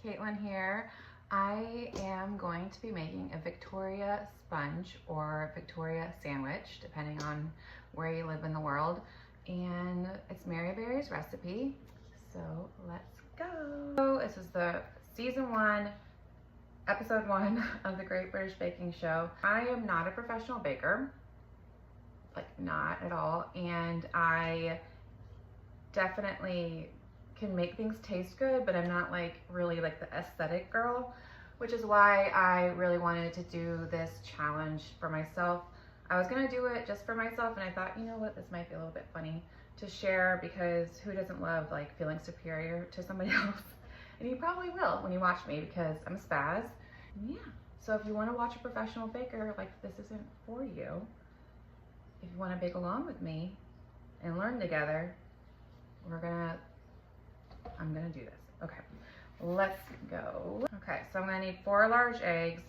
Caitlin here. I am going to be making a Victoria sponge or Victoria sandwich, depending on where you live in the world. And it's Mary Berry's recipe, so let's go. This is the season 1, episode 1 of the Great British Baking Show. I am not a professional baker, like not at all, and I definitely can make things taste good, but I'm not like really like the aesthetic girl, which is why I really wanted to do this challenge for myself. I was gonna do it just for myself, and I thought, you know what, this might be a little bit funny to share, because who doesn't love like feeling superior to somebody else? And you probably will when you watch me, because I'm a spaz. Yeah, so if you want to watch a professional baker, like, this isn't for you. If you want to bake along with me and learn together, I'm gonna do this. Okay, let's go. Okay, so I'm gonna need 4 large eggs,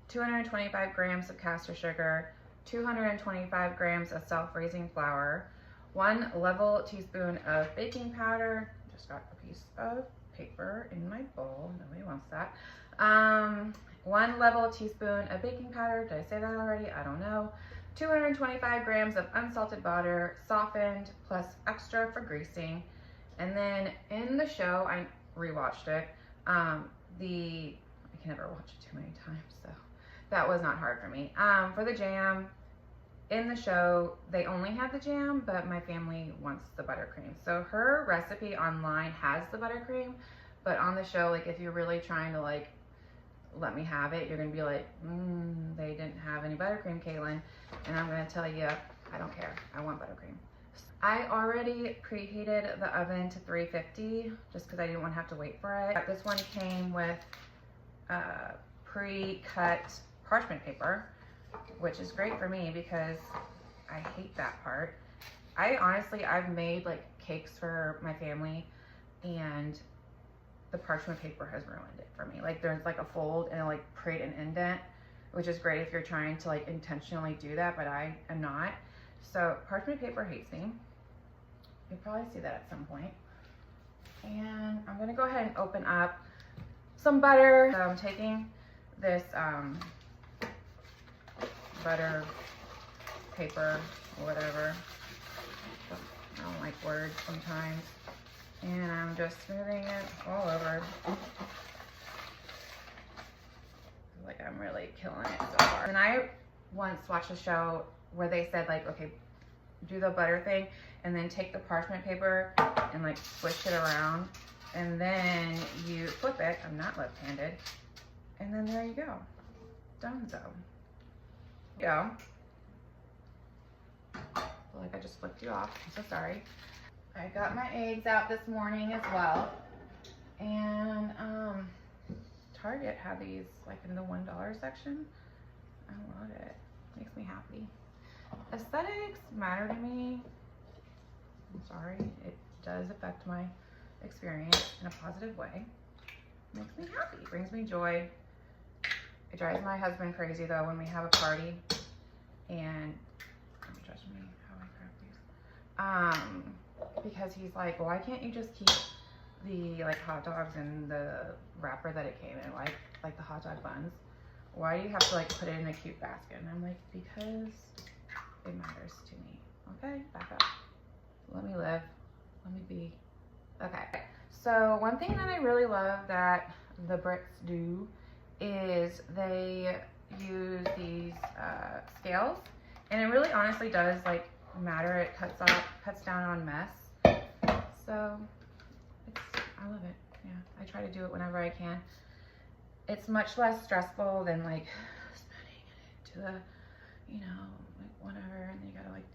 225 grams of caster sugar, 225 grams of self-raising flour, 1 level teaspoon of baking powder. Just got a piece of paper in my bowl, nobody wants that. 1 level teaspoon of baking powder. Did I say that already? I don't know. 225 grams of unsalted butter, softened, plus extra for greasing. And then in the show, I rewatched it. I can never watch it too many times, so that was not hard for me. For the jam, in the show, they only had the jam, but my family wants the buttercream. So her recipe online has the buttercream, but on the show, like, if you're really trying to like let me have it, you're gonna be like, they didn't have any buttercream, Caitlin. And I'm gonna tell you, I don't care, I want buttercream. I already preheated the oven to 350 just because I didn't want to have to wait for it. This one came with pre-cut parchment paper, which is great for me because I hate that part. I've made like cakes for my family, and the parchment paper has ruined it for me. Like, there's like a fold and it'll like create an indent, which is great if you're trying to like intentionally do that, but I am not. So parchment paper hates me. You'll probably see that at some point. And I'm gonna go ahead and open up some butter. So I'm taking this butter paper or whatever. I don't like words sometimes. And I'm just smoothing it all over. Like, I'm really killing it so far. And I once watched a show where they said, like, okay, do the butter thing and then take the parchment paper and like swish it around, and then you flip it. I'm not left-handed. And then there you go. Donezo. Go. Feel like I just flipped you off. I'm so sorry. I got my eggs out this morning as well. And Target had these like in the $1 section. I love it. Makes me happy. Aesthetics matter to me. I'm sorry, it does affect my experience in a positive way. It makes me happy, it brings me joy. It drives my husband crazy though when we have a party, and don't judge me how I grab these. Because he's like, well, why can't you just keep the like hot dogs in the wrapper that it came in, like the hot dog buns? Why do you have to like put it in a cute basket? And I'm like, because it matters to me. Okay, back up. Let me live. Let me be. Okay. So one thing that I really love that the Brits do is they use these scales, and it really honestly does like matter. It cuts down on mess. So I love it. Yeah, I try to do it whenever I can. It's much less stressful than like spinning it to the, you know, like whatever, and then you gotta like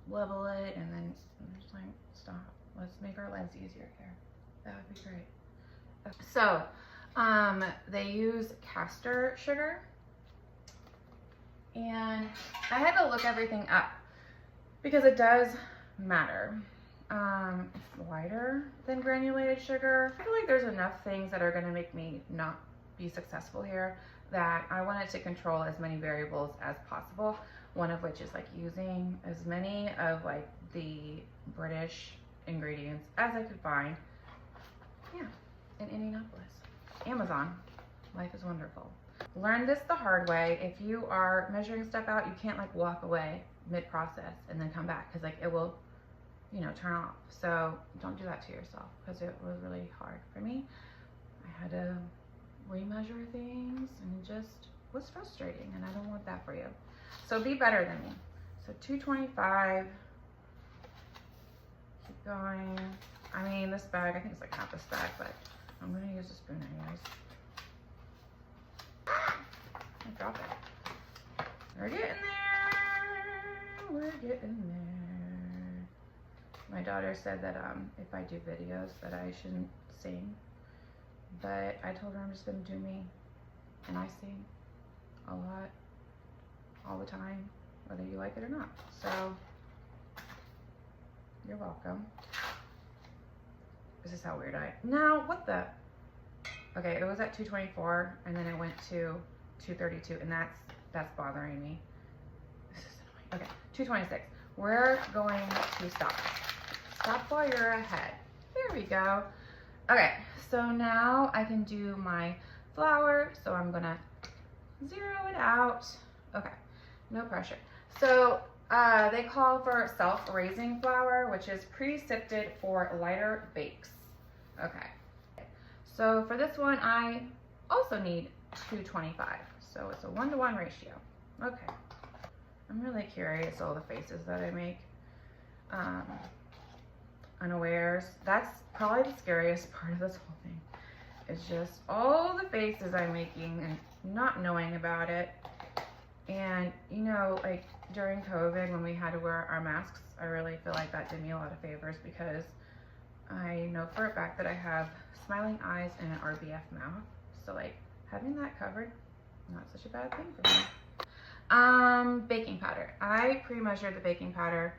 level it, and then I'm just like, stop. Let's make our lives easier here. That would be great. So, they use caster sugar, and I had to look everything up because it does matter. It's lighter than granulated sugar. I feel like there's enough things that are gonna make me not be successful here that I wanted to control as many variables as possible. One of which is like using as many of like the British ingredients as I could find. Yeah, in Indianapolis. Amazon. Life is wonderful. Learn this the hard way. If you are measuring stuff out, you can't like walk away mid-process and then come back, because like it will, you know, turn off. So don't do that to yourself, because it was really hard for me. I had to remeasure things and it just was frustrating, and I don't want that for you. So be better than me. So 225. Keep going. I mean, this bag, I think it's like half this bag, but I'm gonna use a spoon anyways. I dropped it. We're getting there. We're getting there. My daughter said that if I do videos that I shouldn't sing, but I told her I'm just gonna do me, and I sing a lot, all the time, whether you like it or not. So you're welcome. This is how weird now what the, okay, it was at 224 and then it went to 232, and that's bothering me. This is annoying. Okay, 226. We're going to stop while you're ahead. There we go. Okay, so now I can do my flour, so I'm gonna zero it out. Okay, no pressure. So they call for self-raising flour, which is pre-sifted for lighter bakes. Okay, so for this one, I also need 225. So it's a 1-to-1 ratio. Okay, I'm really curious all the faces that I make. Unawares. That's probably the scariest part of this whole thing. It's just all the faces I'm making and not knowing about it. And you know, like during COVID when we had to wear our masks, I really feel like that did me a lot of favors, because I know for a fact that I have smiling eyes and an RBF mouth. So like having that covered, not such a bad thing for me. Baking powder. I pre-measured the baking powder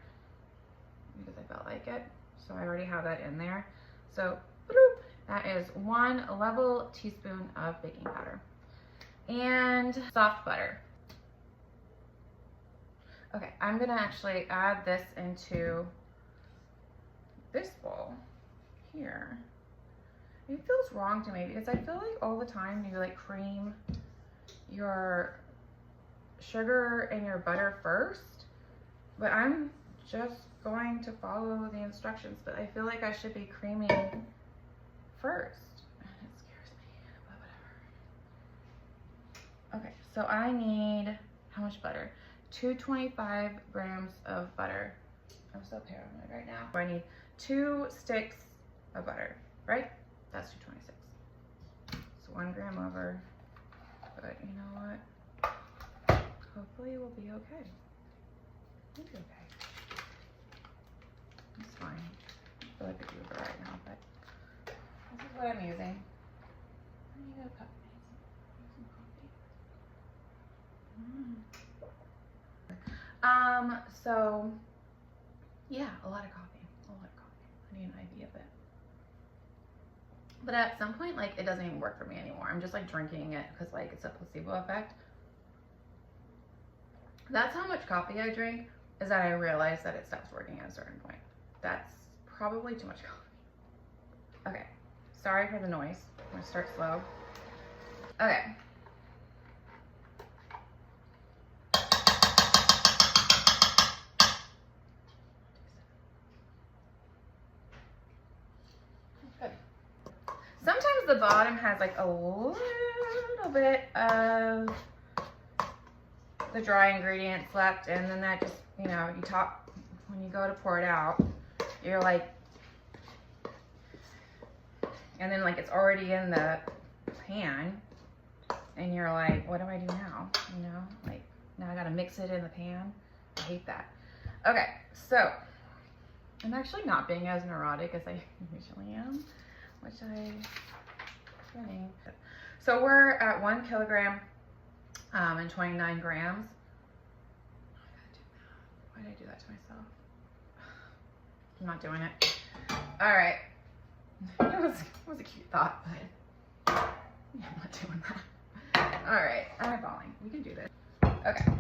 because I felt like it. So I already have that in there. So bloop, that is 1 level teaspoon of baking powder. And soft butter. Okay, I'm gonna actually add this into this bowl here. It feels wrong to me because I feel like all the time you like cream your sugar and your butter first, but I'm just going to follow the instructions, but I feel like I should be creaming first. And it scares me, but whatever. Okay, so I need, how much butter? 225 grams of butter. I'm so paranoid right now. I need 2 sticks of butter, right? That's 226. It's 1 gram over, but you know what? Hopefully we'll be okay. We'll be okay. It's fine. I feel like a goober right now, but this is what I'm using. I need a cup. So yeah, a lot of coffee. I need an IV of it. But at some point, like, it doesn't even work for me anymore. I'm just like drinking it because like it's a placebo effect. That's how much coffee I drink, is that I realize that it stops working at a certain point. That's probably too much coffee. Okay, sorry for the noise. I'm gonna start slow. Okay. Good. Sometimes the bottom has like a little bit of the dry ingredients left, and then that just, you know, you top, when you go to pour it out, you're like, and then like it's already in the pan, and you're like, what do I do now? You know, like now I gotta mix it in the pan. I hate that. Okay, so I'm actually not being as neurotic as I usually am, which think. So we're at 1 kilogram and 29 grams. Why did I do that to myself? I'm not doing it. All right. It was a cute thought, but I'm not doing that. All right, I'm falling. We can do this. Okay.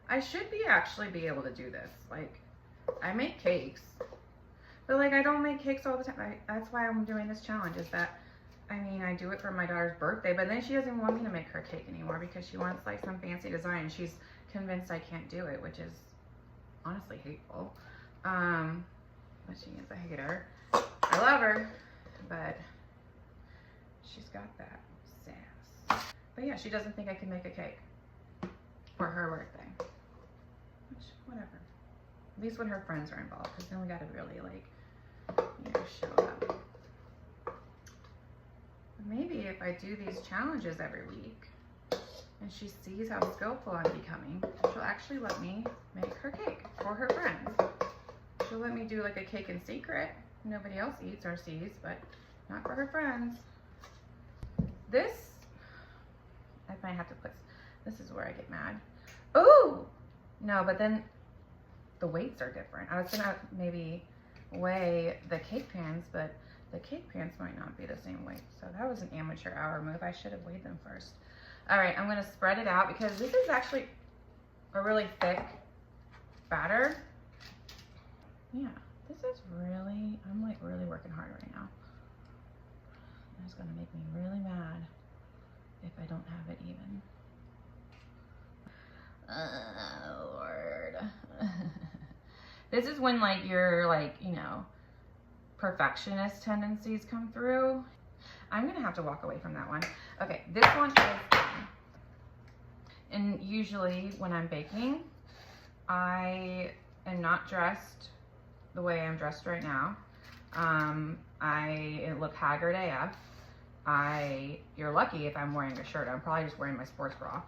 I should actually be able to do this. Like, I make cakes. But like, I don't make cakes all the time. That's why I'm doing this challenge, is that, I mean, I do it for my daughter's birthday, but then she doesn't want me to make her cake anymore because she wants like some fancy design. She's convinced I can't do it, which is honestly hateful. But she is a hater. I love her, but she's got that sass. But yeah, she doesn't think I can make a cake for her birthday. Which, whatever. At least when her friends are involved, because then we gotta really like, you know, show up. Maybe if I do these challenges every week and she sees how skillful I'm becoming, she'll actually let me make her cake for her friends. She'll let me do like a cake in secret. Nobody else eats or sees, but not for her friends. This, I might have to put, this is where I get mad. Ooh! No, but then the weights are different. I was gonna maybe weigh the cake pans, but the cake pans might not be the same weight. So that was an amateur hour move. I should have weighed them first. All right, I'm gonna spread it out because this is actually a really thick batter. Yeah, this is really, I'm like really working hard right now. It's gonna make me really mad if I don't have it even. Lord. This is when like your like, you know, perfectionist tendencies come through. I'm gonna have to walk away from that one. Okay, this one is done. And usually when I'm baking, I am not dressed the way I'm dressed right now. I look haggard AF. You're lucky if I'm wearing a shirt. I'm probably just wearing my sports bra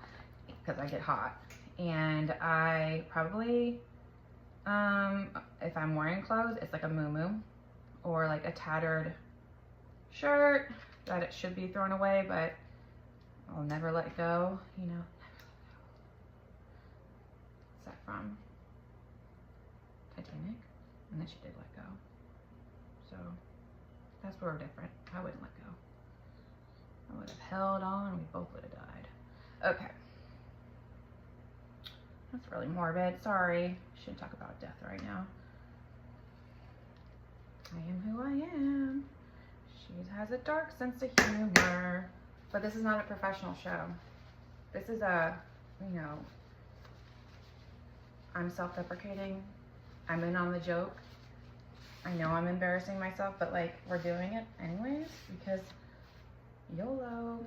because I get hot. And I probably, if I'm wearing clothes, it's like a muumuu or like a tattered shirt that it should be thrown away, but I'll never let it go, you know. What's that from? Titanic? And then she did let go. So that's where we're different. I wouldn't let go. I would have held on and we both would have died. Okay. That's really morbid. Sorry. Shouldn't talk about death right now. I am who I am. She has a dark sense of humor. But this is not a professional show. This is a, you know, I'm self-deprecating. I'm in on the joke. I know I'm embarrassing myself, but like, we're doing it anyways because YOLO.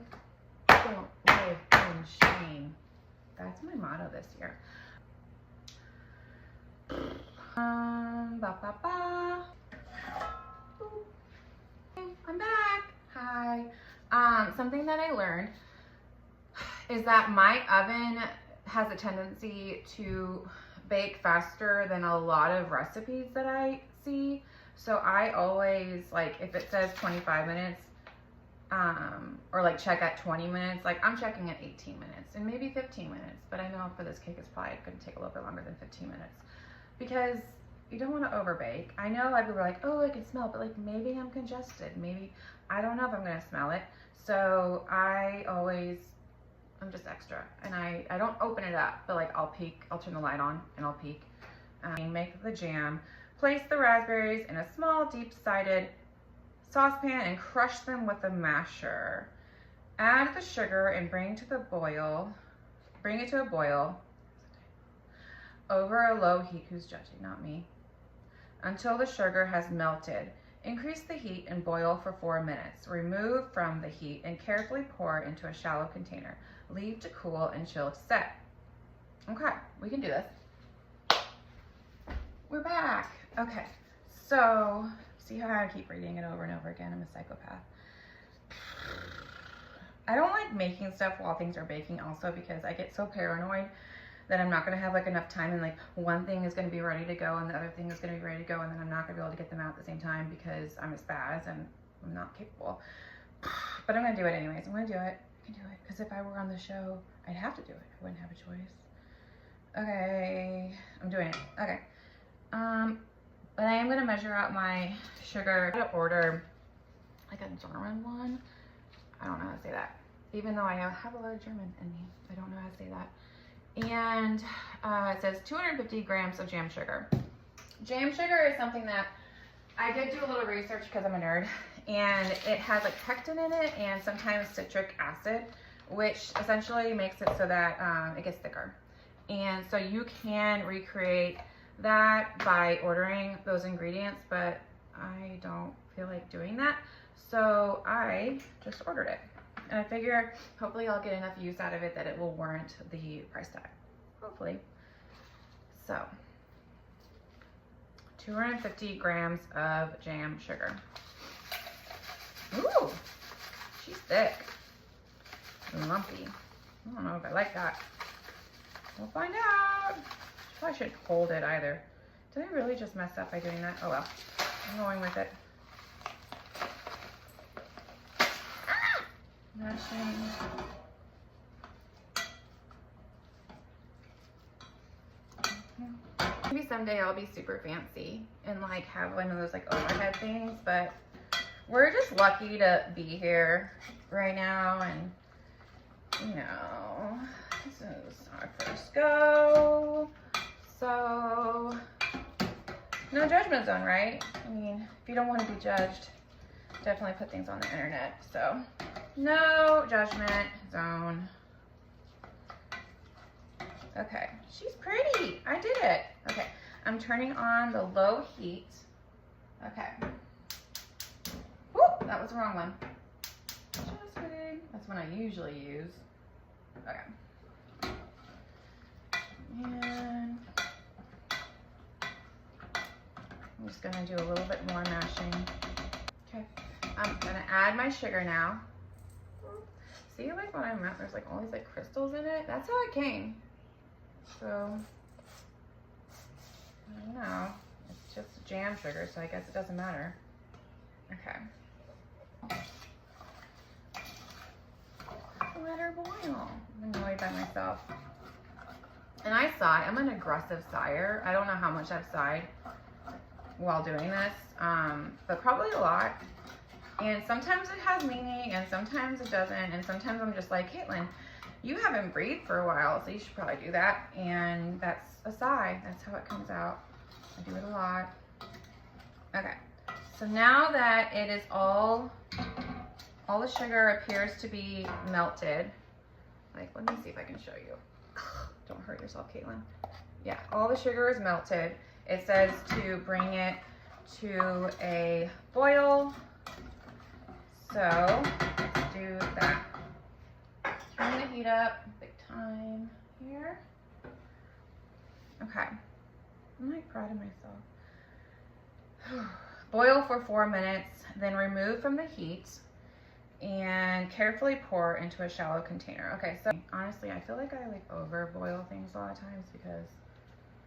Don't live in shame. That's my motto this year. Ba ba ba. I'm back. Hi. Something that I learned is that my oven has a tendency to bake faster than a lot of recipes that I see. So I always, like, if it says 25 minutes, or like check at 20 minutes, like I'm checking at 18 minutes and maybe 15 minutes, but I know for this cake it's probably gonna take a little bit longer than 15 minutes because you don't want to overbake. I know a lot of people are like, oh, I can smell it, but like maybe I'm congested. Maybe, I don't know if I'm gonna smell it. So I'm just extra and I don't open it up, but like I'll peek, I'll turn the light on and I'll peek. Make the jam, place the raspberries in a small deep-sided saucepan and crush them with a masher. Add the sugar and bring it to a boil over a low heat. Who's judging? Not me. Until the sugar has melted. Increase the heat and boil for 4 minutes. Remove from the heat and carefully pour into a shallow container. Leave to cool and chill to set. Okay, we can do this. We're back. Okay, so see how I keep reading it over and over again? I'm a psychopath. I don't like making stuff while things are baking also because I get so paranoid that I'm not gonna have like enough time and like one thing is gonna be ready to go and the other thing is gonna be ready to go and then I'm not gonna be able to get them out at the same time because I'm a spaz and I'm not capable. But I'm gonna do it anyways. I'm gonna do it. I can do it because if I were on the show, I'd have to do it. I wouldn't have a choice. Okay, I'm doing it. Okay. But I am gonna measure out my sugar. I'm gonna order like a German one. I don't know how to say that. Even though I have a lot of German in me, I don't know how to say that. And it says 250 grams of jam sugar. Jam sugar is something that I did do a little research because I'm a nerd, and it has like pectin in it and sometimes citric acid, which essentially makes it so that it gets thicker. And so you can recreate that by ordering those ingredients, but I don't feel like doing that. So I just ordered it. And I figure hopefully I'll get enough use out of it that it will warrant the price tag. Hopefully. So 250 grams of jam sugar. Ooh, she's thick and lumpy. I don't know if I like that. We'll find out. Probably shouldn't hold it either. Did I really just mess up by doing that? Oh well, I'm going with it. Ah! Mashing. Maybe someday I'll be super fancy and like have one of those like overhead things, but we're just lucky to be here right now, and you know, this is our first go, so no judgment zone, right? I mean, if you don't want to be judged, definitely put things on the internet, so no judgment zone. Okay, she's pretty. I did it. Okay, I'm turning on the low heat. Okay. Whoop, that was the wrong one. Just kidding. That's one I usually use. Okay. And I'm just gonna do a little bit more mashing. Okay, I'm gonna add my sugar now. See, like what I meant, there's like all these like crystals in it. That's how it came. So, I don't know. It's just jam sugar, so I guess it doesn't matter. Okay. Let her boil. I'm annoyed by myself. And I sigh. I'm an aggressive sigher. I don't know how much I've sighed while doing this, but probably a lot. And sometimes it has meaning, and sometimes it doesn't. And sometimes I'm just like, Caitlin, you haven't breathed for a while, so you should probably do that. And that's a sigh. That's how it comes out. I do it a lot. Okay. So now that it is all the sugar appears to be melted. Like, let me see if I can show you. Don't hurt yourself, Caitlin. Yeah, all the sugar is melted. It says to bring it to a boil. So let's do that. Turn the heat up big time here. Okay, I'm like proud of myself. Boil for 4 minutes, then remove from the heat and carefully pour into a shallow container. Okay, so honestly, I feel like I like over boil things a lot of times because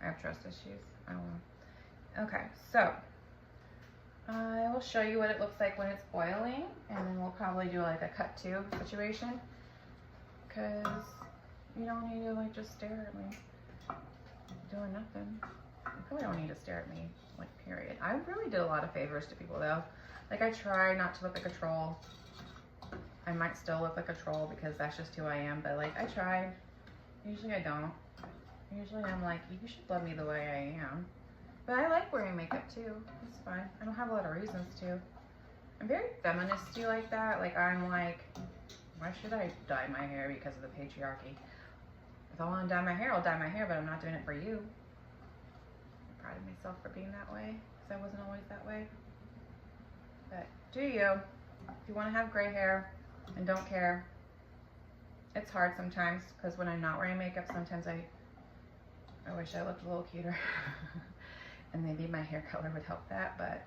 I have trust issues. I don't know. Okay, so I will show you what it looks like when it's boiling, and then we'll probably do like a cut to situation, because you don't need to like just stare at me doing nothing. You probably don't need to stare at me, like, period. I really did a lot of favors to people though. Like, I try not to look like a troll. I might still look like a troll because that's just who I am, but like, I tried. Usually I don't. Usually I'm like, you should love me the way I am. But I like wearing makeup too. It's fine. I don't have a lot of reasons to. I'm very feminist-y like that. Like, I'm like, why should I dye my hair because of the patriarchy? If I want to dye my hair, I'll dye my hair, but I'm not doing it for you. I'm proud of myself for being that way, because I wasn't always that way. But do you? If you want to have gray hair and don't care, it's hard sometimes, because when I'm not wearing makeup, sometimes I wish I looked a little cuter. And maybe my hair color would help that, but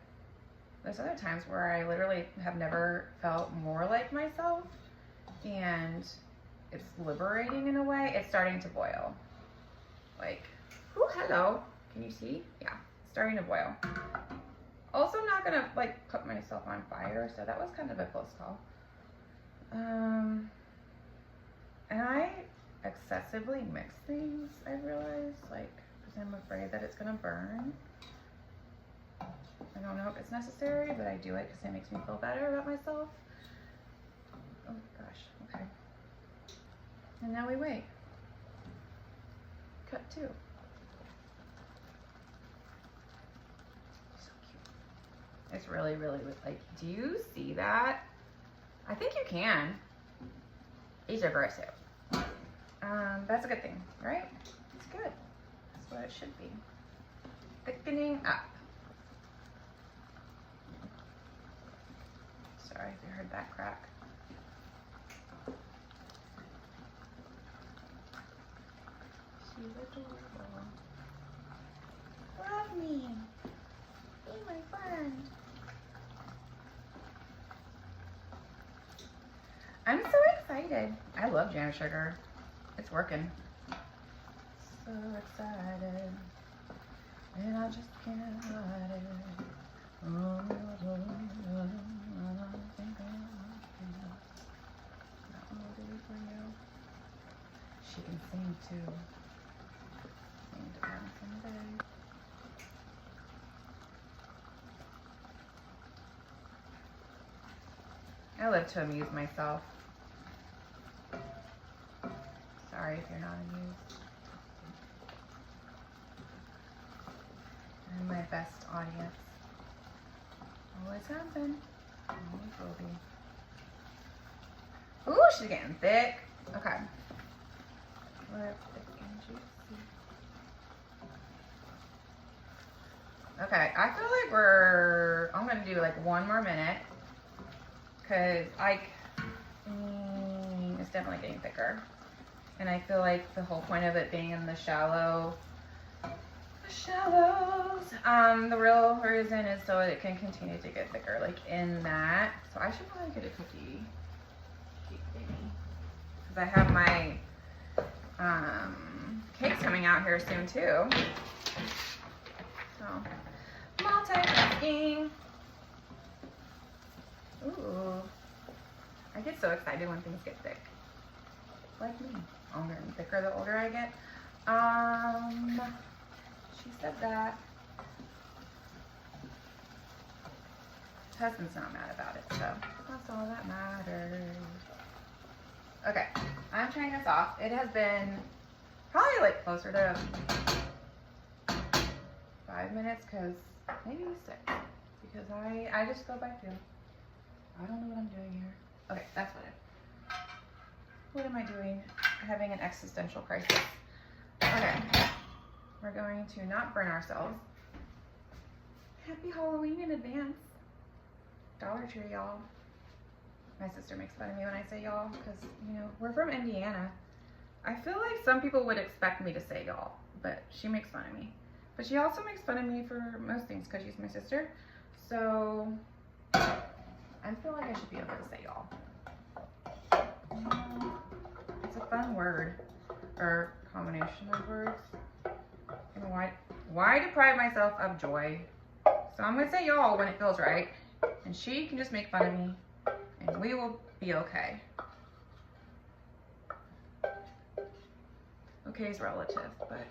there's other times where I literally have never felt more like myself, and it's liberating in a way. It's starting to boil. Like, oh, hello. Can you see? Yeah, it's starting to boil. Also, I'm not gonna like put myself on fire, so that was kind of a close call. And I excessively mix things, I realize, like, because I'm afraid that it's gonna burn. I don't know if it's necessary, but I do it because it makes me feel better about myself. Oh gosh, okay. And now we wait. Cut 2. So cute. It's really, really, like, do you see that? I think you can. These are very soap. That's a good thing, right? It's good. That's what it should be. Thickening up. Sorry if you heard that crack. She's adorable. Love me. Be my friend. I'm so excited. I love jam sugar. It's working. So excited. And I just can't hide it. Oh, I think I'm ready for you. She can sing too. Sing to her someday. I love to amuse myself. Sorry if you're not amused. I'm my best audience. Always have been. Always will be. Ooh, she's getting thick. Okay. We're thick and juicy. Okay, I feel like I'm gonna do like 1 more minute. Cause it's definitely getting thicker. And I feel like the whole point of it being in the shallows, the real reason is so it can continue to get thicker, like in that. So I should probably get a cookie baby. Cause I have my cakes coming out here soon too. So, multitasking. Ooh, I get so excited when things get thick. Like me. I'm getting thicker the older I get. She said that. Husband's not mad about it, so that's all that matters. Okay, I'm turning this off. It has been probably like closer to 5 minutes, cause maybe 6, because I just go by feel. I don't know what I'm doing here. Okay, that's what what am I doing? Having an existential crisis. Okay, we're going to not burn ourselves. Happy Halloween in advance. Dollar Tree, y'all. My sister makes fun of me when I say y'all, because, you know, we're from Indiana. I feel like some people would expect me to say y'all, but she makes fun of me. But she also makes fun of me for most things, because she's my sister. So, I feel like I should be able to say y'all. It's a fun word, or combination of words. And why deprive myself of joy? So I'm gonna say y'all when it feels right, and she can just make fun of me, and we will be okay. Okay is relative, but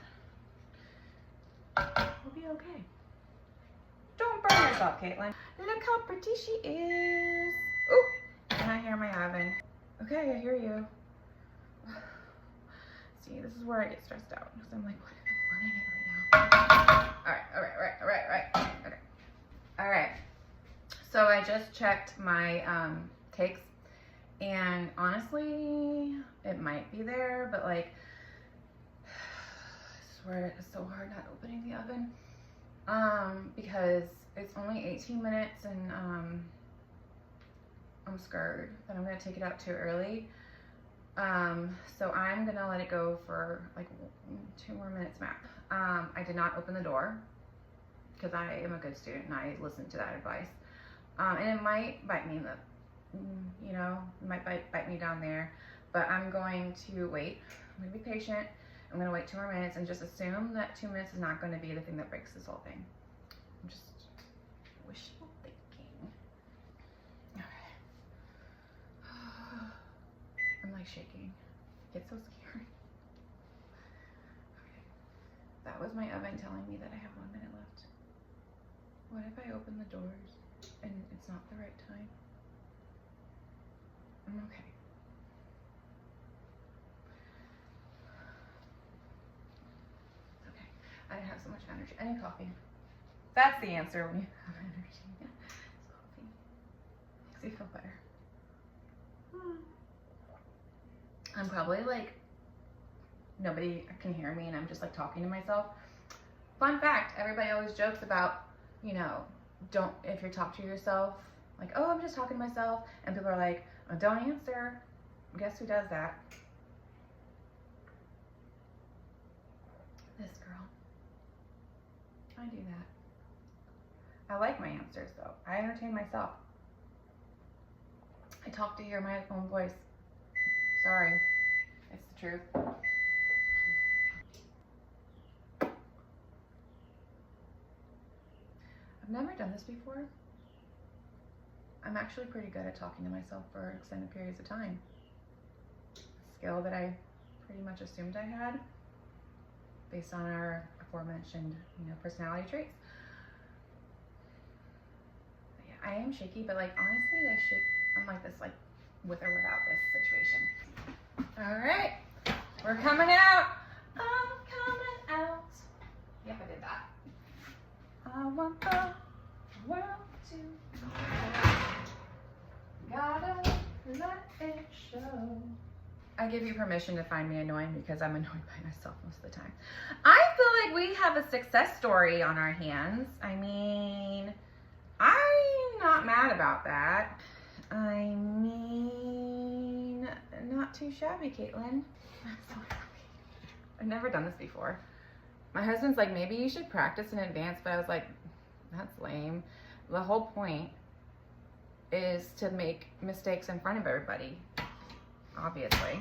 we'll be okay. Don't burn yourself, Caitlin. Look how pretty she is. Ooh, and I hear my oven. Okay, I hear you. See, this is where I get stressed out, because I'm like, what if I'm burning it right now? All right. Okay. All right. So I just checked my cakes, and honestly, it might be there, but like, I swear it's so hard not opening the oven, because it's only 18 minutes, and I'm scared that I'm gonna take it out too early. So I'm gonna let it go for like 2 more minutes max. I did not open the door because I am a good student and I listened to that advice. And it might bite me in the, you know, it might bite me down there, but I'm going to wait. I'm gonna be patient. I'm gonna wait 2 more minutes and just assume that 2 minutes is not gonna be the thing that breaks this whole thing. I'm just wishful thinking. Okay. I'm like shaking. It's so scary. Okay. That was my oven telling me that I have 1 minute left. What if I open the doors and it's not the right time? I'm okay. It's okay. I didn't have so much energy. I need coffee. That's the answer when you have energy. makes you feel better. I'm probably like, nobody can hear me and I'm just like talking to myself. Fun fact, everybody always jokes about, you know, if you talk to yourself, like, oh, I'm just talking to myself. And people are like, oh, don't answer. Guess who does that? This girl. I do that. I like my answers though. I entertain myself. I talk to hear my own voice. Sorry. It's the truth. I've never done this before. I'm actually pretty good at talking to myself for extended periods of time. A skill that I pretty much assumed I had based on our aforementioned, you know, personality traits. But yeah, I am shaky, but like honestly, I'm like this, like with or without this situation. All right, we're coming out. I'm coming out. Yep, I did that. I want the world to gotta let it show. I give you permission to find me annoying because I'm annoyed by myself most of the time. I feel like we have a success story on our hands. I mean, I'm not mad about that. I mean, not too shabby, Caitlin. I'm so happy. I've never done this before. My husband's like, maybe you should practice in advance, but I was like, that's lame. The whole point is to make mistakes in front of everybody, obviously.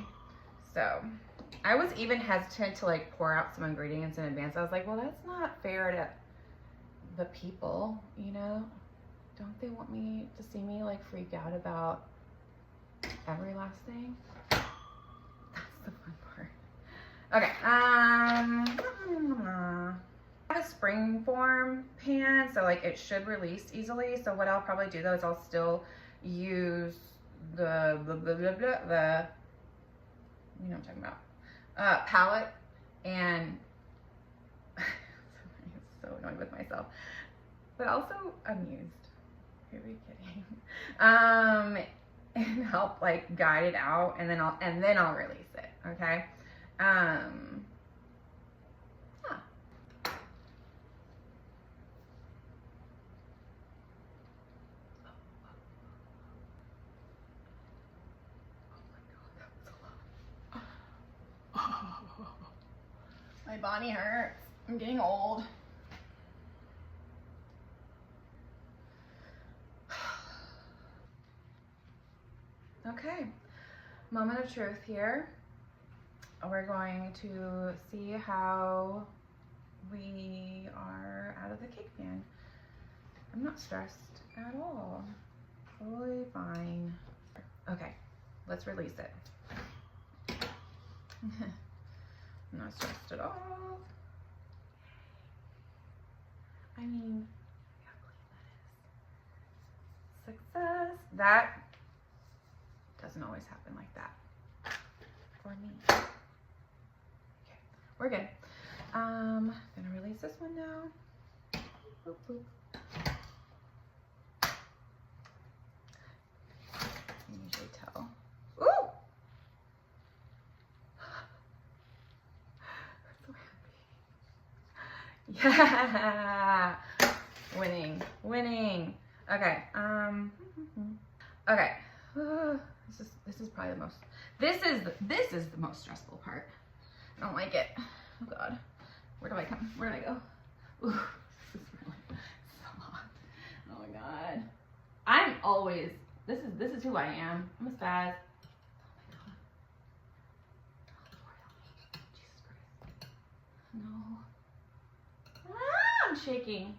So I was even hesitant to like pour out some ingredients in advance. I was like, well, that's not fair to the people, you know? Don't they want me to see me like freak out about every last thing? That's the fun part. Okay, I have a spring form pan, so like it should release easily. So what I'll probably do though is I'll still use the you know what I'm talking about, palette, and I'm so annoyed with myself, but also amused. Who are you kidding? And help like guide it out, and then I'll release it. Okay. Yeah. My body hurts. I'm getting old. Okay, moment of truth here. We're going to see how we are out of the cake pan. I'm not stressed at all. Totally fine. Okay, let's release it. I'm not stressed at all. I mean, how clean that is. Success. That doesn't always happen like that for me. Okay, we're good. Gonna release this one now. Boop, boop. You can usually tell. Ooh! I'm so happy. Yeah! Winning, winning. Okay, okay. This is probably the most, this is the most stressful part. I don't like it. Oh God. Where do I go? Ooh, this is really so hot. Oh my God. I'm always, this is who I am. I'm a spaz. Oh my God. Jesus Christ. No. Ah, I'm shaking.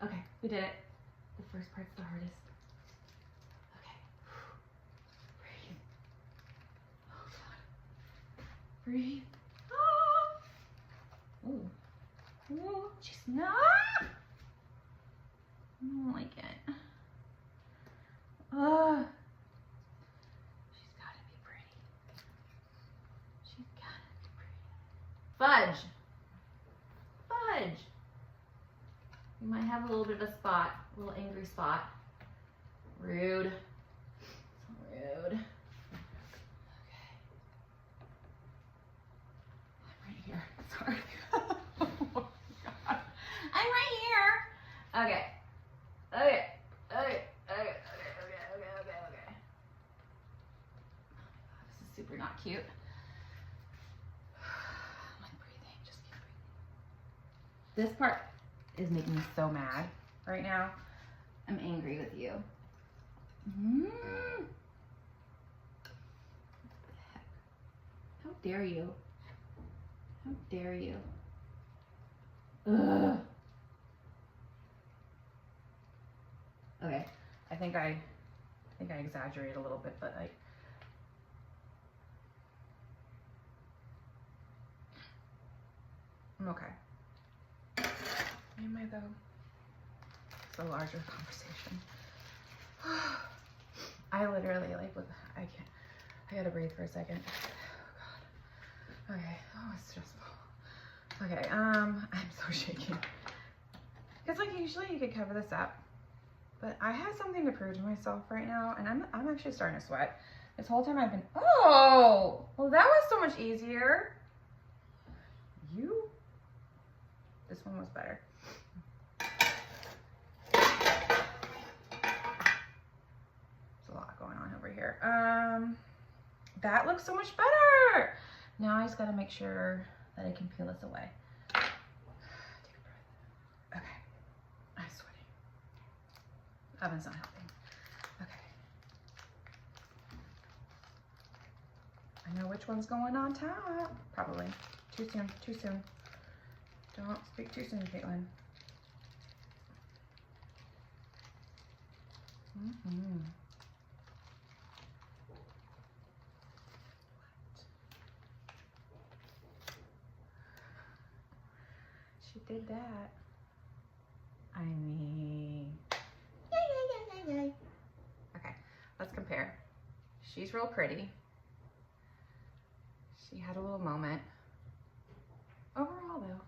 Okay, we did it. The first part's the hardest. Breathe. Oh. Ooh. Ooh. She's not. I don't like it. Oh. She's gotta be pretty. She's gotta be pretty. Fudge. Fudge. You might have a little bit of a spot, a little angry spot. Rude. Rude. Okay. I'm right here. Sorry. Oh my God. I'm right here. Okay. Okay. Okay. Okay. Okay. This is super not cute. I'm like breathing. Just keep breathing. This part is making me so mad right now. I'm angry with you. What the heck? How dare you? How dare you? Ugh. Okay, I think I exaggerated a little bit, but I'm okay. Am I though? It's a larger conversation. I literally I can't. I gotta breathe for a second. Oh God. Okay. Oh, it's stressful. Okay. I'm so shaky. Because like usually you could cover this up, but I have something to prove to myself right now, and I'm actually starting to sweat. This whole time I've been. Oh, well that was so much easier. This one was better. Going on over here. That looks so much better. Now I just gotta make sure that I can peel this away. Take a breath. Okay, I'm sweating. Oven's not helping. Okay. I know which one's going on top. Probably. Too soon, too soon. Don't speak too soon, Caitlin. She did that. I mean, yay. Okay, let's compare. She's real pretty. She had a little moment. Overall though,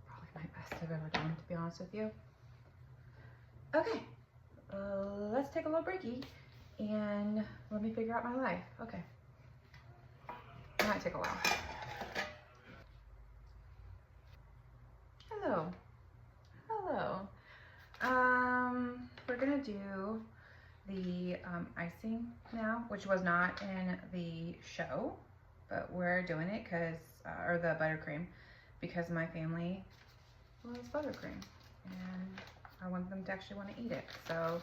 probably my best I've ever done, to be honest with you. Okay, let's take a little breaky and let me figure out my life. Okay, it might take a while. Hello. We're gonna do the icing now, which was not in the show, but we're doing it because, or the buttercream, because my family loves buttercream and I want them to actually want to eat it. So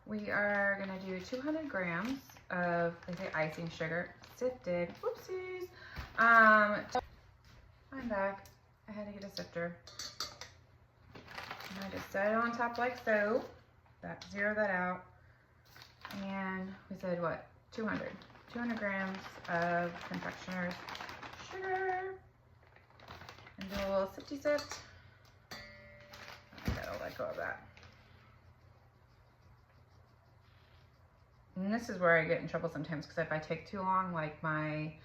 we are gonna do 200 grams of, they say icing sugar, sifted, whoopsies. I'm back. I had to get a sifter. And I just set it on top like so. Zero that out. And we said what? 200 grams of confectioner's sugar. And do a little sifty sift. I gotta let go of that. And this is where I get in trouble sometimes, because if I take too long, like woo,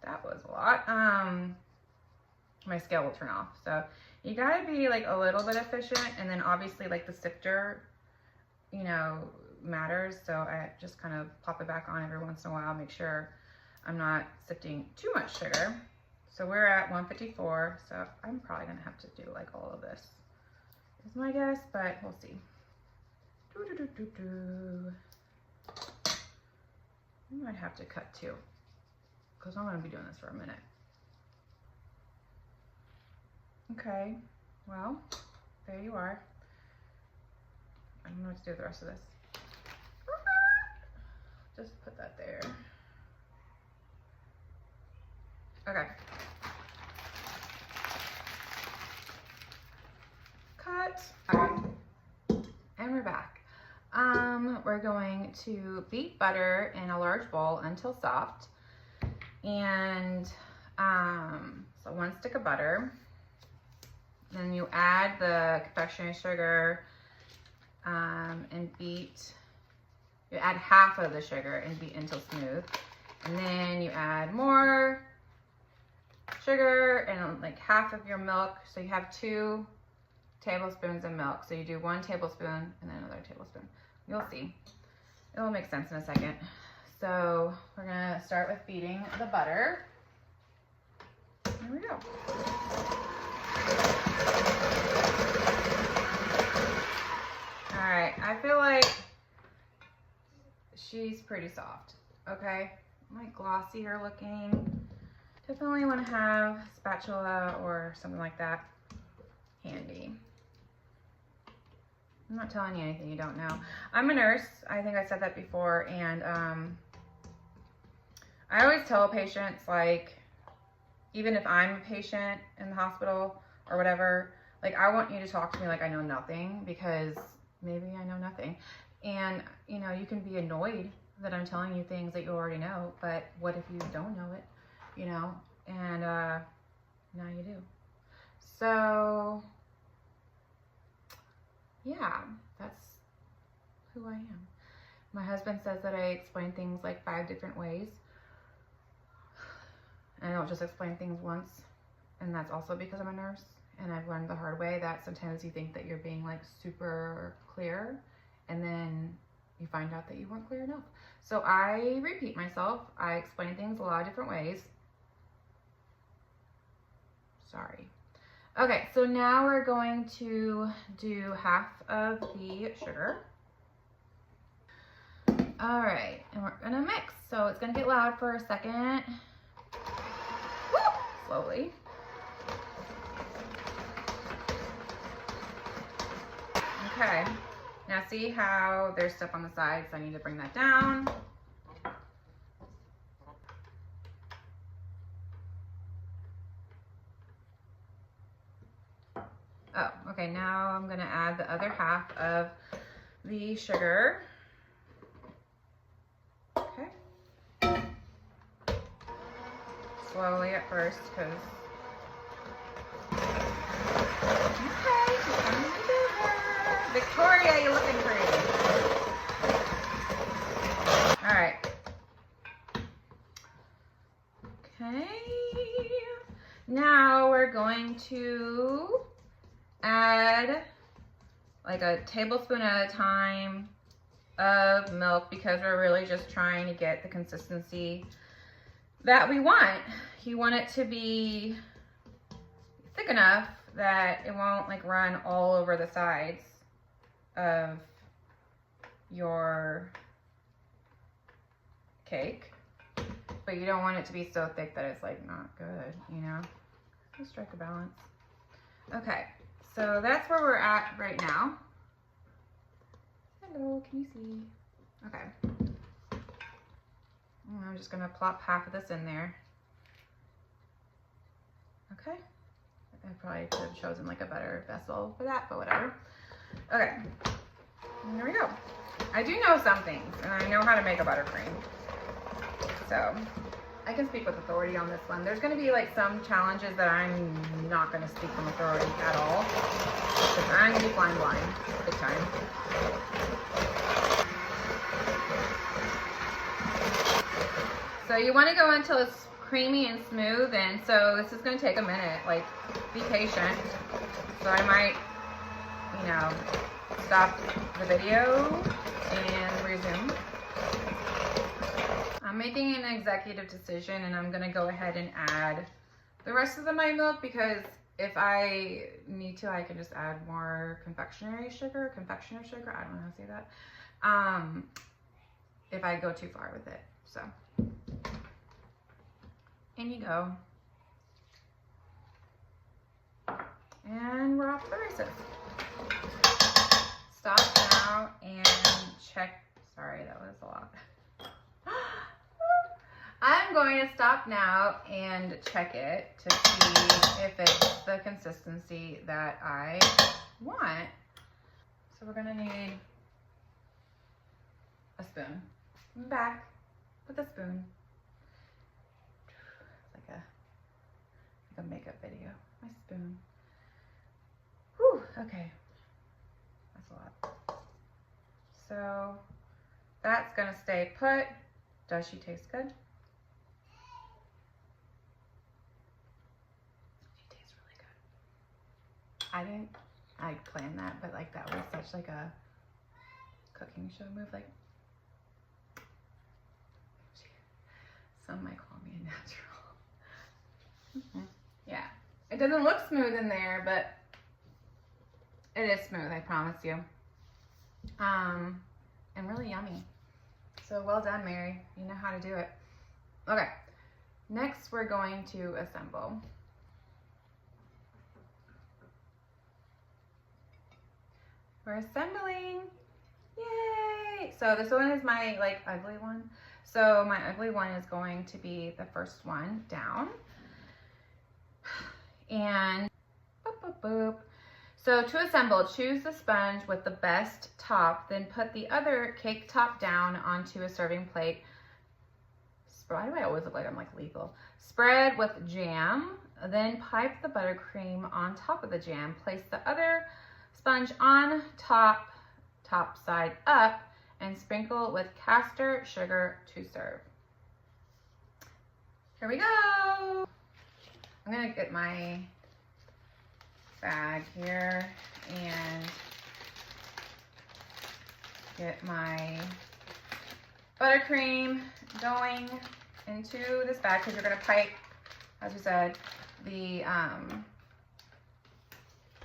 that was a lot. My scale will turn off. So you gotta be like a little bit efficient, and then obviously like the sifter, you know, matters. So I just kind of pop it back on every once in a while, make sure I'm not sifting too much sugar. So we're at 154. So I'm probably gonna have to do like all of this, is my guess, but we'll see. I might have to cut too, because I'm gonna be doing this for a minute. Okay, well, there you are. I don't know what to do with the rest of this. Just put that there. Okay. Cut. All right, and we're back. We're going to beat butter in a large bowl until soft. And so 1 stick of butter. Then you add the confectionery sugar and beat. You add half of the sugar and beat until smooth. And then you add more sugar and like half of your milk. So you have 2 tablespoons of milk. So you do 1 tablespoon and then another tablespoon. You'll see. It will make sense in a second. So we're gonna start with beating the butter. Here we go. All right, I feel like she's pretty soft, okay? Like glossier looking. Definitely want to have a spatula or something like that handy. I'm not telling you anything you don't know. I'm a nurse. I think I said that before, and I always tell patients, like, even if I'm a patient in the hospital or whatever, like, I want you to talk to me like I know nothing, because maybe I know nothing. And, you know, you can be annoyed that I'm telling you things that you already know, but what if you don't know it, you know? And now you do. So, yeah, that's who I am. My husband says that I explain things like 5 different ways. And I don't just explain things once. And that's also because I'm a nurse. And I've learned the hard way that sometimes you think that you're being like super clear, and then you find out that you weren't clear enough. So I repeat myself. I explain things a lot of different ways. Sorry. Okay, so now we're going to do half of the sugar. All right, and we're gonna mix. So it's gonna get loud for a second. Woo! Slowly. Okay, now see how there's stuff on the sides, so I need to bring that down. Oh, okay, now I'm gonna add the other half of the sugar. Okay. Slowly at first, because okay, she's coming together. Victoria, you're looking pretty. All right. Okay. Now we're going to add like a tablespoon at a time of milk, because we're really just trying to get the consistency that we want. You want it to be thick enough that it won't like run all over the sides of your cake, but you don't want it to be so thick that it's like not good, you know? Just strike a balance. Okay, so that's where we're at right now. Hello, can you see? Okay. And I'm just gonna plop half of this in there. Okay. I probably could have chosen like a better vessel for that, but whatever. Okay, and there we go. I do know some things, and I know how to make a buttercream. So I can speak with authority on this one. There's gonna be like some challenges that I'm not gonna speak from authority at all, because I'm gonna be flying blind big time. So you wanna go until it's creamy and smooth, and so this is gonna take a minute, like be patient. So I might, you know, stop the video and resume. I'm making an executive decision, and I'm gonna go ahead and add the rest of my milk, because if I need to, I can just add more confectioner sugar, I don't know how to say that, if I go too far with it. So, in you go. And we're off to the races. Stop now and check. Sorry, that was a lot. I'm going to stop now and check it to see if it's the consistency that I want. So we're gonna need a spoon. I'm back with a spoon. It's like a makeup video. My spoon. Whew, okay. That's a lot. So that's gonna stay put. Does she taste good? She tastes really good. I didn't I planned that, but like that was such like a cooking show move. Like, some might call me a natural. Yeah, it doesn't look smooth in there, but it is smooth, I promise you. And really yummy. So well done, Mary. You know how to do it. Okay, next we're going to assemble. We're assembling. Yay! So this one is my like ugly one. So my ugly one is going to be the first one down. And boop, boop, boop. So to assemble, choose the sponge with the best top, then put the other cake top down onto a serving plate. Why do I always look like I'm like legal? Spread with jam, then pipe the buttercream on top of the jam. Place the other sponge on top side up, and sprinkle with caster sugar to serve. Here we go. I'm gonna get my bag here and get my buttercream going into this bag because you're gonna pipe, as we said, the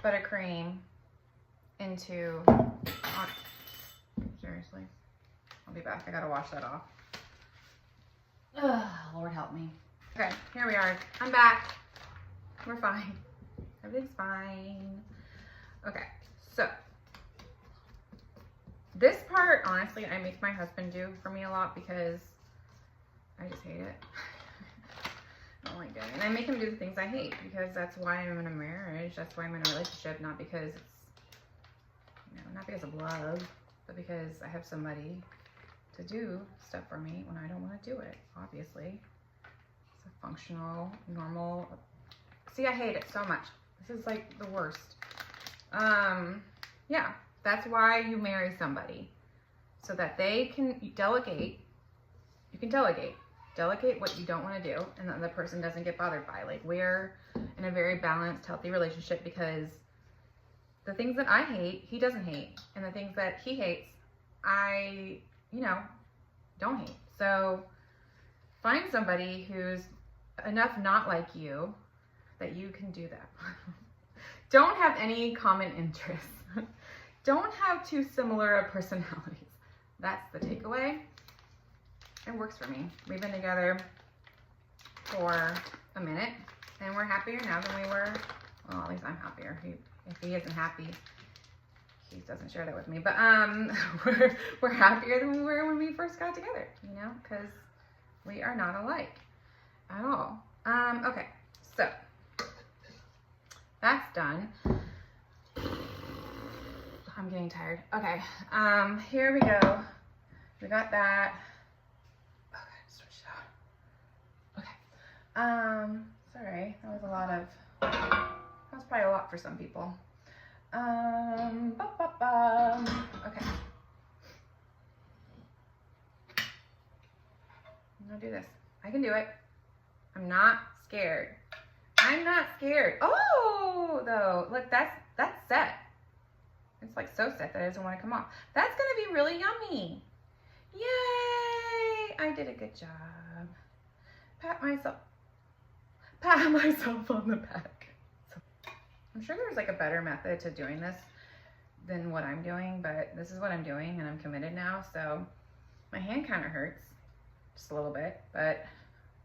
buttercream into, seriously, I'll be back. I gotta wash that off. Ugh, Lord help me. Okay, here we are. I'm back. We're fine. Everything's fine. Okay, so this part, honestly, I make my husband do for me a lot because I just hate it. I don't like it. And I make him do the things I hate because that's why I'm in a marriage. That's why I'm in a relationship, not because it's, you know, not because of love, but because I have somebody to do stuff for me when I don't want to do it, obviously. It's a functional, normal. See, I hate it so much. This is like the worst. Yeah, that's why you marry somebody, so that they can delegate. You can delegate what you don't want to do, and the other person doesn't get bothered by. Like, we're in a very balanced, healthy relationship because the things that I hate, he doesn't hate, and the things that he hates, I, you know, don't hate. So find somebody who's enough not like you that you can do that. Don't have any common interests. Don't have too similar personalities. That's the takeaway. It works for me. We've been together for a minute, and we're happier now than we were. Well, at least I'm happier. If he isn't happy, he doesn't share that with me. But we're happier than we were when we first got together, you know, because we are not alike at all. Okay, so that's done. I'm getting tired. Okay, here we go. We got that. Okay, switch it out. Okay. Sorry, that was a lot of, that was probably a lot for some people. Okay. I'm gonna do this. I can do it. I'm not scared. I'm not scared. Oh, though, look, that's set. It's like so set that it doesn't want to come off. That's gonna be really yummy. Yay! I did a good job. Pat myself on the back. I'm sure there's like a better method to doing this than what I'm doing, but this is what I'm doing and I'm committed now. So my hand kind of hurts just a little bit, but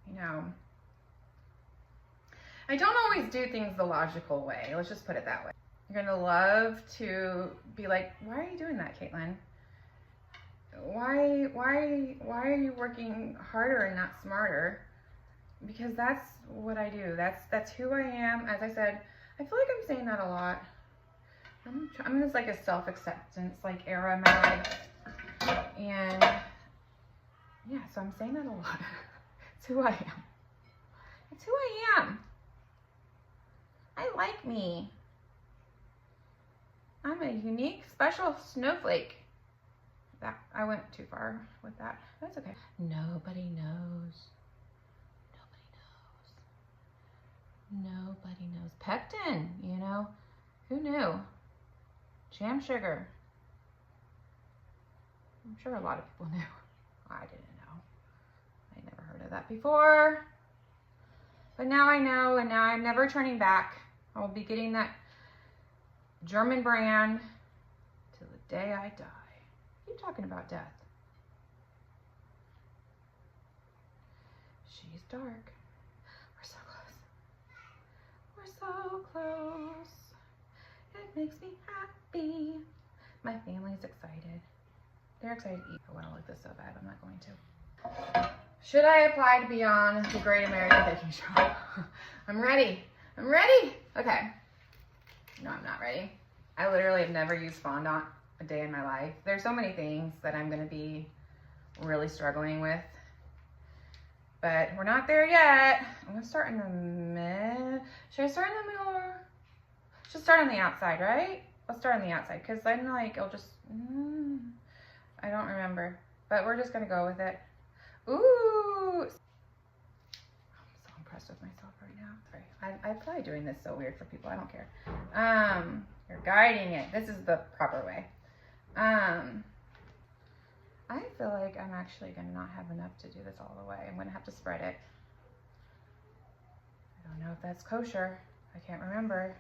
you know, I don't always do things the logical way. Let's just put it that way. You're gonna love to be like, why are you doing that, Caitlin? Why are you working harder and not smarter? Because that's what I do. That's who I am. As I said, I feel like I'm saying that a lot. I'm in this like a self-acceptance like era now, and yeah, so I'm saying that a lot. It's who I am. It's who I am. I like me. I'm a unique, special snowflake. That I went too far with that. That's okay. Nobody knows. Nobody knows. Nobody knows. Pectin, you know, who knew? Jam sugar. I'm sure a lot of people knew. I didn't know. I never heard of that before. But now I know, and now I'm never turning back. I will be getting that German brand till the day I die. Keep talking about death. She's dark. We're so close. We're so close. It makes me happy. My family's excited. They're excited to eat. I want to look this so bad. I'm not going to. Should I apply to be on the Great American Baking Show? I'm ready. I'm ready. Okay. No, I'm not ready. I literally have never used fondant a day in my life. There's so many things that I'm going to be really struggling with. But we're not there yet. I'm going to start in the mid. Should I start in the middle or? Should start on the outside, right? Let's start on the outside because then like it'll just, I don't remember. But we're just going to go with it. Ooh. I'm so impressed with myself right now. Sorry. I'm probably doing this so weird for people. I don't care. You're guiding it. This is the proper way. I feel like I'm actually going to not have enough to do this all the way. I'm going to have to spread it. I don't know if that's kosher. I can't remember.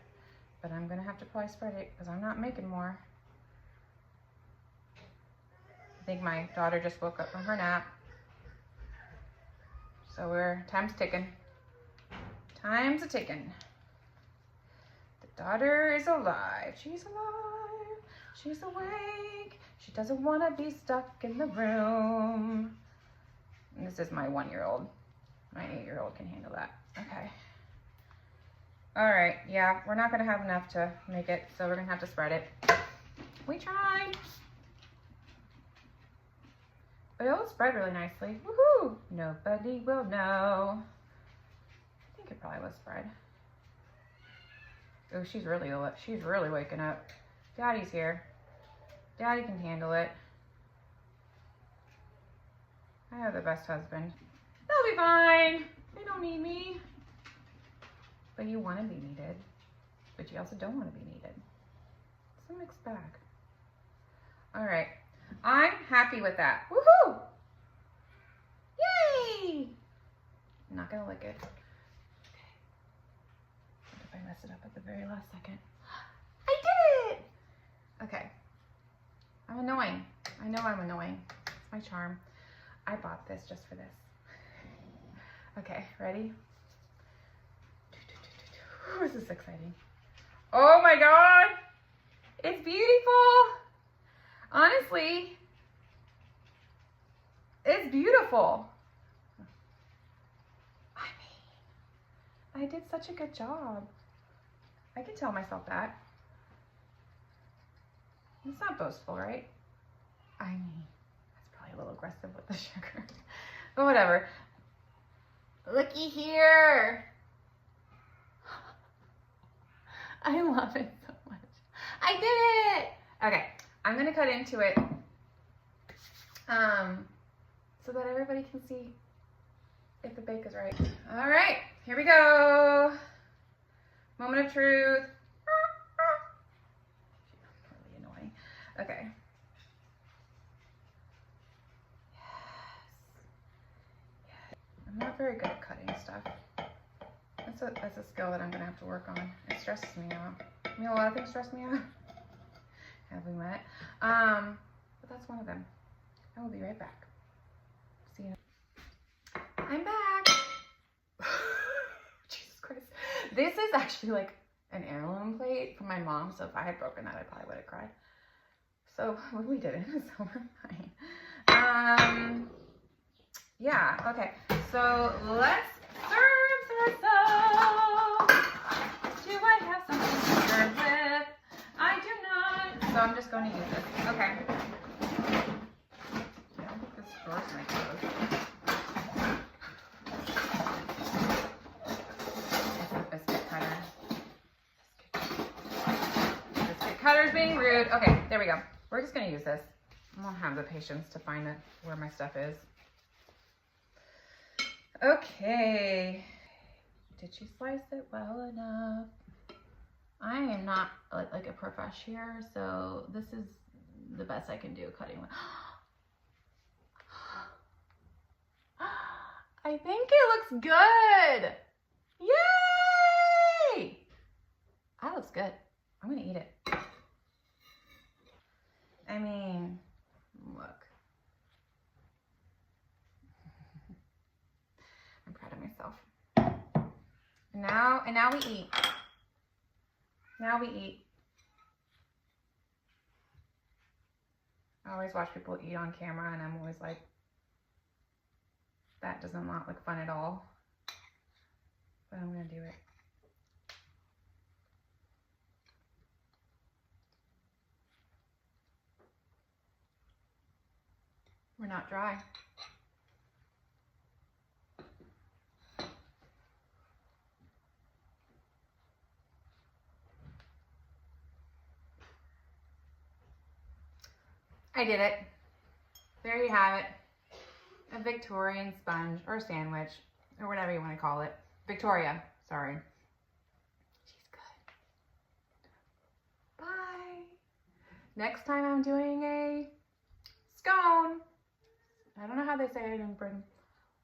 But I'm going to have to probably spread it because I'm not making more. I think my daughter just woke up from her nap. So time's ticking. Time's a-ticking. The daughter is alive. She's alive. She's awake. She doesn't want to be stuck in the room. And this is my 1-year-old. My 8-year-old can handle that. Okay. All right. Yeah, we're not going to have enough to make it, so we're going to have to spread it. We tried. But it'll spread really nicely. Woohoo! Nobody will know. I think it probably was spread. Oh, she's really waking up. Daddy's here. Daddy can handle it. I have the best husband. They'll be fine. They don't need me. But you want to be needed. But you also don't want to be needed. It's a mixed bag. All right. I'm happy with that. Woohoo! Yay! I'm not gonna lick it. Okay. What if I mess it up at the very last second? I did it! Okay. I'm annoying. I know I'm annoying. It's my charm. I bought this just for this. Okay, ready? This is exciting. Oh my God! It's beautiful! Honestly, it's beautiful. I did such a good job. I can tell myself that. It's not boastful, right? That's probably a little aggressive with the sugar. But whatever. Looky here. I love it so much. I did it! Okay. I'm gonna cut into it so that everybody can see if the bake is right. All right, here we go. Moment of truth. Really annoying. Okay. Yes. I'm not very good at cutting stuff. That's a skill that I'm gonna have to work on. It stresses me out. You know, a lot of things stress me out. Have we met? But that's one of them. I will be right back. See you. I'm back. Jesus Christ. This is actually like an heirloom plate from my mom, so if I had broken that, I probably would have cried. So we didn't, so we're fine. Yeah, okay. So let's serve. Do I have something to serve with? I do not. So I'm just going to use this. Okay. Yeah, this drawer's my clothes. It's a biscuit cutter. Biscuit cutter's being rude. Okay, there we go. We're just going to use this. I don't have the patience to find where my stuff is. Okay. Did you slice it well enough? I am not like a professional, so this is the best I can do cutting. I think it looks good. Yay! That looks good. I'm gonna eat it. I mean, look. I'm proud of myself. And now we eat. Now we eat. I always watch people eat on camera and I'm always like, that does not look fun at all. But I'm gonna do it. We're not dry. I did it. There you have it. A Victorian sponge or sandwich or whatever you want to call it. Victoria, sorry. She's good. Bye. Next time I'm doing a scone. I don't know how they say it in Britain.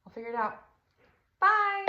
I'll figure it out. Bye.